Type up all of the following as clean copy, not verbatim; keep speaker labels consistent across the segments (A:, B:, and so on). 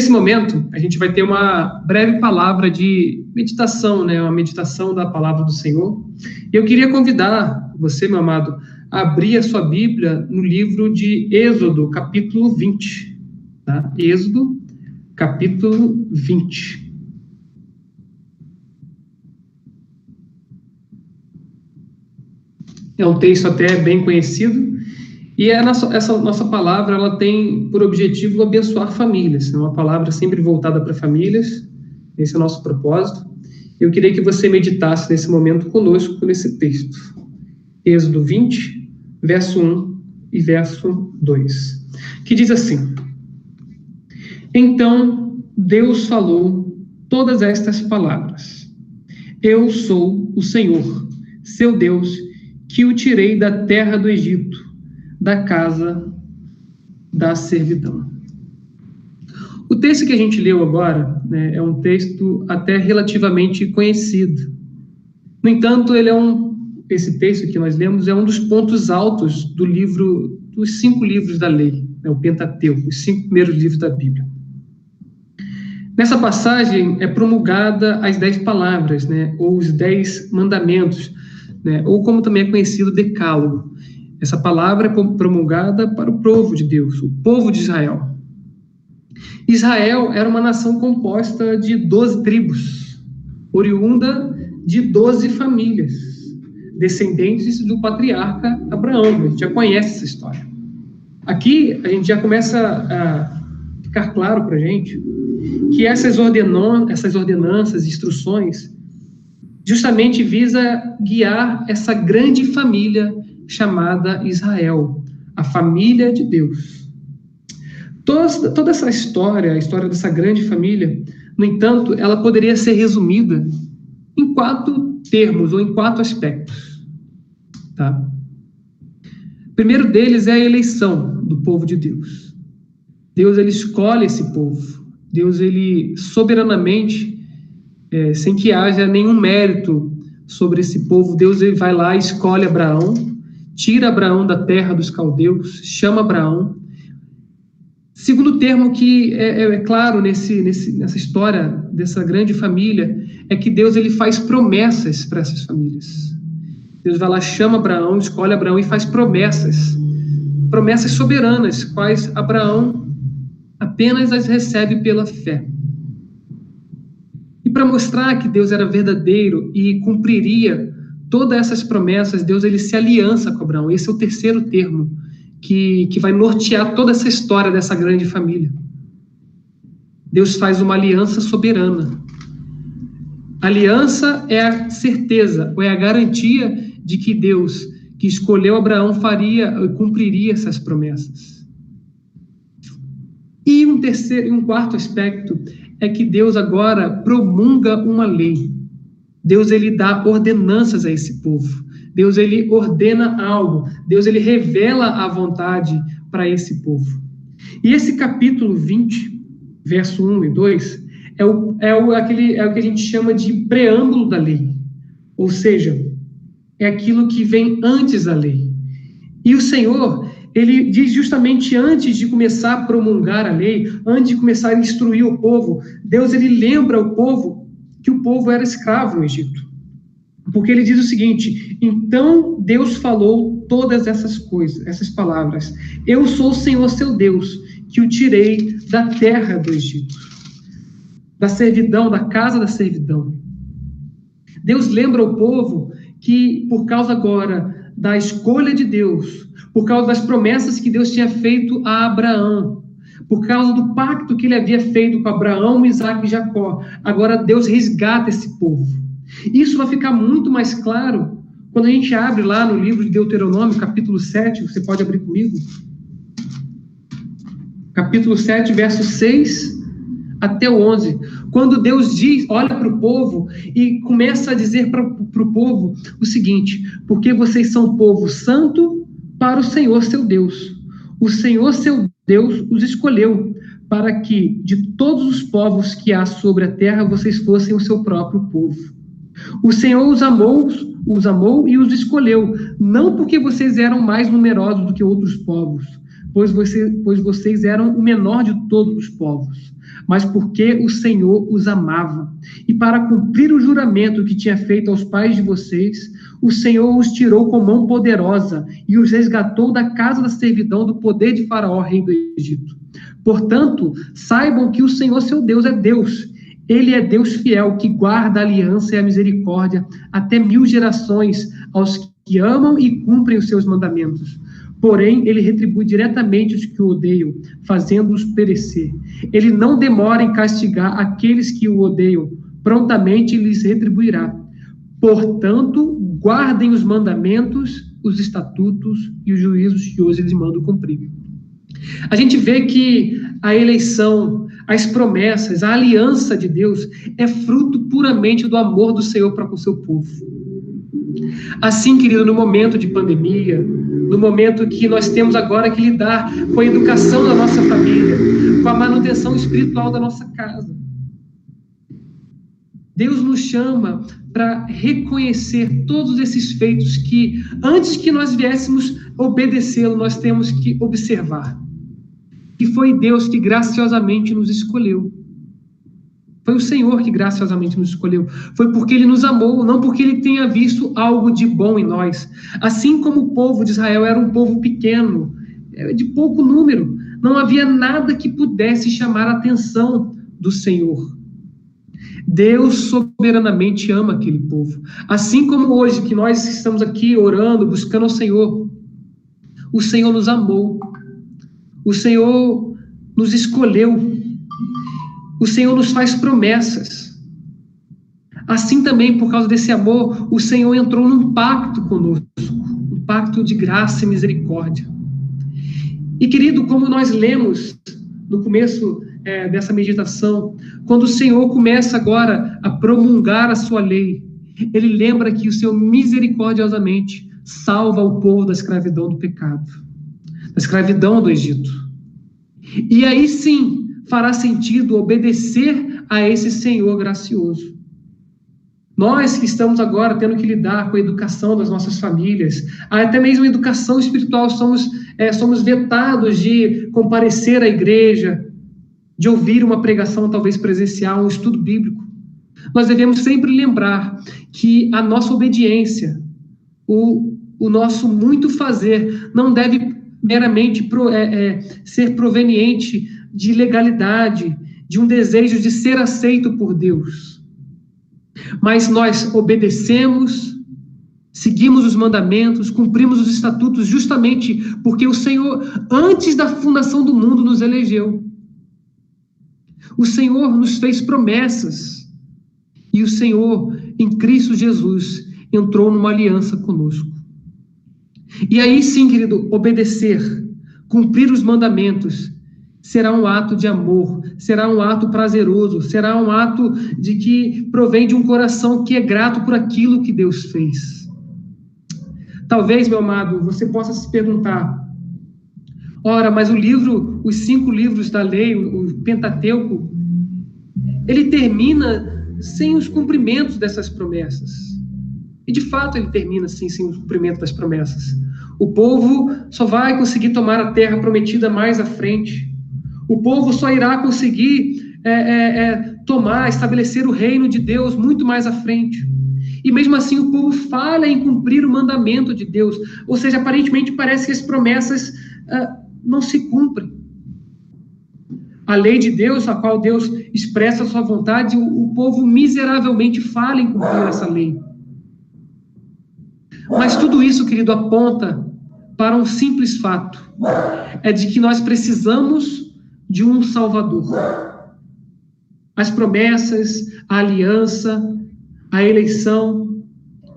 A: Nesse momento, a gente vai ter uma breve palavra de meditação, né? Uma meditação da palavra do Senhor. E eu queria convidar você, meu amado, a abrir a sua Bíblia no livro de Êxodo, capítulo 20. Tá? Êxodo, capítulo 20. É um texto até bem conhecido. E essa nossa palavra, ela tem por objetivo abençoar famílias. É uma palavra sempre voltada para famílias. Esse é o nosso propósito. Eu queria que você meditasse nesse momento conosco nesse texto. Êxodo 20, verso 1 e verso 2. Que diz assim: Então Deus falou todas estas palavras. Eu sou o Senhor, seu Deus, que o tirei da terra do Egito, da casa da servidão. O texto que a gente leu agora, né, é um texto até relativamente conhecido. No entanto, esse texto que nós lemos é um dos pontos altos dos 5 livros da lei, né, o Pentateuco, os 5 primeiros livros da Bíblia. Nessa passagem é promulgada as 10 palavras, né, ou os 10 mandamentos, né, ou como também é conhecido, Decálogo. Essa palavra é promulgada para o povo de Deus, o povo de Israel. Israel era uma nação composta de 12 tribos, oriunda de 12 famílias, descendentes do patriarca Abraão. A gente já conhece essa história. Aqui a gente já começa a ficar claro para a gente que essas ordenanças, instruções, justamente visa guiar essa grande família chamada Israel, a família de Deus. Toda essa história, a história dessa grande família, no entanto, ela poderia ser resumida em 4 termos, ou em 4 aspectos. Tá? O primeiro deles é a eleição do povo de Deus. Deus, ele escolhe esse povo. Deus, ele soberanamente, sem que haja nenhum mérito sobre esse povo, Deus, ele vai lá e escolhe Abraão, tira Abraão da terra dos caldeus, chama Abraão. Segundo termo que é claro nessa história dessa grande família, é que Deus, ele faz promessas para essas famílias. Deus vai lá, chama Abraão, escolhe Abraão e faz promessas soberanas, quais Abraão apenas as recebe pela fé. E para mostrar que Deus era verdadeiro e cumpriria todas essas promessas, Deus, ele se aliança com Abraão. Esse é o terceiro termo que vai nortear toda essa história dessa grande família. Deus faz uma aliança soberana. Aliança é a certeza, ou é a garantia de que Deus, que escolheu Abraão, cumpriria essas promessas. E um quarto aspecto é que Deus agora promulga uma lei. Deus, ele dá ordenanças a esse povo. Deus, ele ordena algo. Deus, ele revela a vontade para esse povo. E esse capítulo 20, verso 1 e 2, é o que a gente chama de preâmbulo da lei. Ou seja, é aquilo que vem antes da lei. E o Senhor, ele diz justamente antes de começar a promulgar a lei, antes de começar a instruir o povo, Deus, ele lembra o povo que o povo era escravo no Egito. Porque ele diz o seguinte: então Deus falou todas essas coisas, essas palavras. Eu sou o Senhor, seu Deus, que o tirei da terra do Egito, da servidão, da casa da servidão. Deus lembra o povo que, por causa agora da escolha de Deus, por causa das promessas que Deus tinha feito a Abraão, por causa do pacto que ele havia feito com Abraão, Isaac e Jacó, agora Deus resgata esse povo. Isso vai ficar muito mais claro quando a gente abre lá no livro de Deuteronômio, capítulo 7, você pode abrir comigo? Capítulo 7, verso 6 até o 11. Quando Deus olha para o povo e começa a dizer para o povo o seguinte: porque vocês são povo santo para o Senhor seu Deus. O Senhor seu Deus os escolheu para que de todos os povos que há sobre a terra vocês fossem o seu próprio povo. O Senhor os amou e os escolheu, não porque vocês eram mais numerosos do que outros povos, pois vocês eram o menor de todos os povos, mas porque o Senhor os amava. E para cumprir o juramento que tinha feito aos pais de vocês, o Senhor os tirou com mão poderosa e os resgatou da casa da servidão do poder de Faraó, rei do Egito. Portanto, saibam que o Senhor, seu Deus, é Deus. Ele é Deus fiel, que guarda a aliança e a misericórdia até 1000 gerações aos que amam e cumprem os seus mandamentos. Porém, ele retribui diretamente os que o odeiam, fazendo-os perecer. Ele não demora em castigar aqueles que o odeiam, prontamente lhes retribuirá. Portanto, guardem os mandamentos, os estatutos e os juízos que hoje eles mandam cumprir. A gente vê que a eleição, as promessas, a aliança de Deus é fruto puramente do amor do Senhor para com o seu povo. Assim, querido, no momento de pandemia, no momento que nós temos agora que lidar com a educação da nossa família, com a manutenção espiritual da nossa casa, Deus nos chama para reconhecer todos esses feitos que, antes que nós viéssemos obedecê-lo, nós temos que observar. E foi Deus que graciosamente nos escolheu. Foi o Senhor que graciosamente nos escolheu. Foi porque Ele nos amou, não porque Ele tenha visto algo de bom em nós. Assim como o povo de Israel era um povo pequeno, de pouco número, não havia nada que pudesse chamar a atenção do Senhor. Deus soberanamente ama aquele povo. Assim como hoje que nós estamos aqui orando, buscando o Senhor nos amou. O Senhor nos escolheu. O Senhor nos faz promessas. Assim também, por causa desse amor, o Senhor entrou num pacto conosco, um pacto de graça e misericórdia. E, querido, como nós lemos no começo dessa meditação, quando o Senhor começa agora a promulgar a sua lei, Ele lembra que o Senhor misericordiosamente salva o povo da escravidão do pecado, da escravidão do Egito. E aí sim, fará sentido obedecer a esse Senhor gracioso. Nós que estamos agora tendo que lidar com a educação das nossas famílias, até mesmo a educação espiritual, somos vetados de comparecer à igreja, de ouvir uma pregação talvez presencial, um estudo bíblico. Nós devemos sempre lembrar que a nossa obediência, o nosso muito fazer, não deve meramente ser proveniente de legalidade, de um desejo de ser aceito por Deus. Mas nós obedecemos, seguimos os mandamentos, cumprimos os estatutos, justamente porque o Senhor, antes da fundação do mundo, nos elegeu. O Senhor nos fez promessas, e o Senhor, em Cristo Jesus, entrou numa aliança conosco. E aí sim, querido, obedecer, cumprir os mandamentos, será um ato de amor, será um ato prazeroso, será um ato de que provém de um coração que é grato por aquilo que Deus fez. Talvez, meu amado, você possa se perguntar, ora, mas os 5 livros da lei, o Pentateuco, ele termina sem os cumprimentos dessas promessas. E de fato ele termina assim, sem o cumprimento das promessas. O povo só vai conseguir tomar a terra prometida mais à frente. O povo só irá conseguir estabelecer o reino de Deus muito mais à frente. E mesmo assim o povo falha em cumprir o mandamento de Deus. Ou seja, aparentemente parece que as promessas não se cumprem. A lei de Deus, a qual Deus expressa a sua vontade, o povo miseravelmente falha em cumprir essa lei. Mas tudo isso, querido, aponta para um simples fato. É de que nós precisamos de um Salvador. As promessas, a aliança, a eleição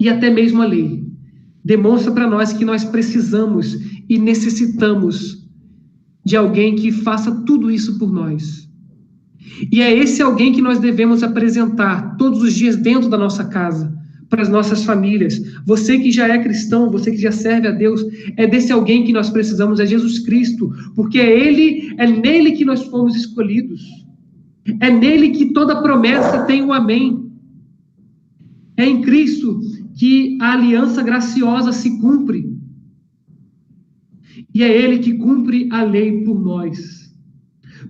A: e até mesmo a lei demonstra para nós que nós precisamos e necessitamos de alguém que faça tudo isso por nós. E é esse alguém que nós devemos apresentar todos os dias dentro da nossa casa, para as nossas famílias. Você que já é cristão, você que já serve a Deus, é desse alguém que nós precisamos, é Jesus Cristo, porque é nele que nós fomos escolhidos. É nele que toda promessa tem um amém. É em Cristo que a aliança graciosa se cumpre. E é ele que cumpre a lei por nós.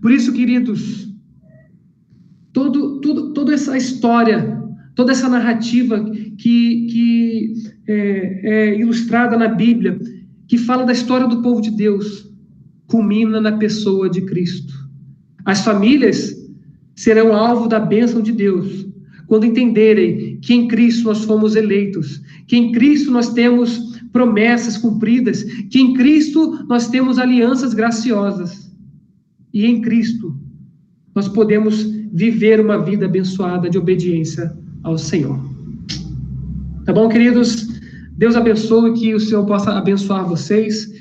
A: Por isso, queridos, toda essa história, toda essa narrativa que é ilustrada na Bíblia, que fala da história do povo de Deus, culmina na pessoa de Cristo. As famílias serão alvo da bênção de Deus quando entenderem que em Cristo nós fomos eleitos, que em Cristo nós temos promessas cumpridas, que em Cristo nós temos alianças graciosas, e em Cristo nós podemos viver uma vida abençoada de obediência ao Senhor. Tá bom, queridos? Deus abençoe, que o Senhor possa abençoar vocês.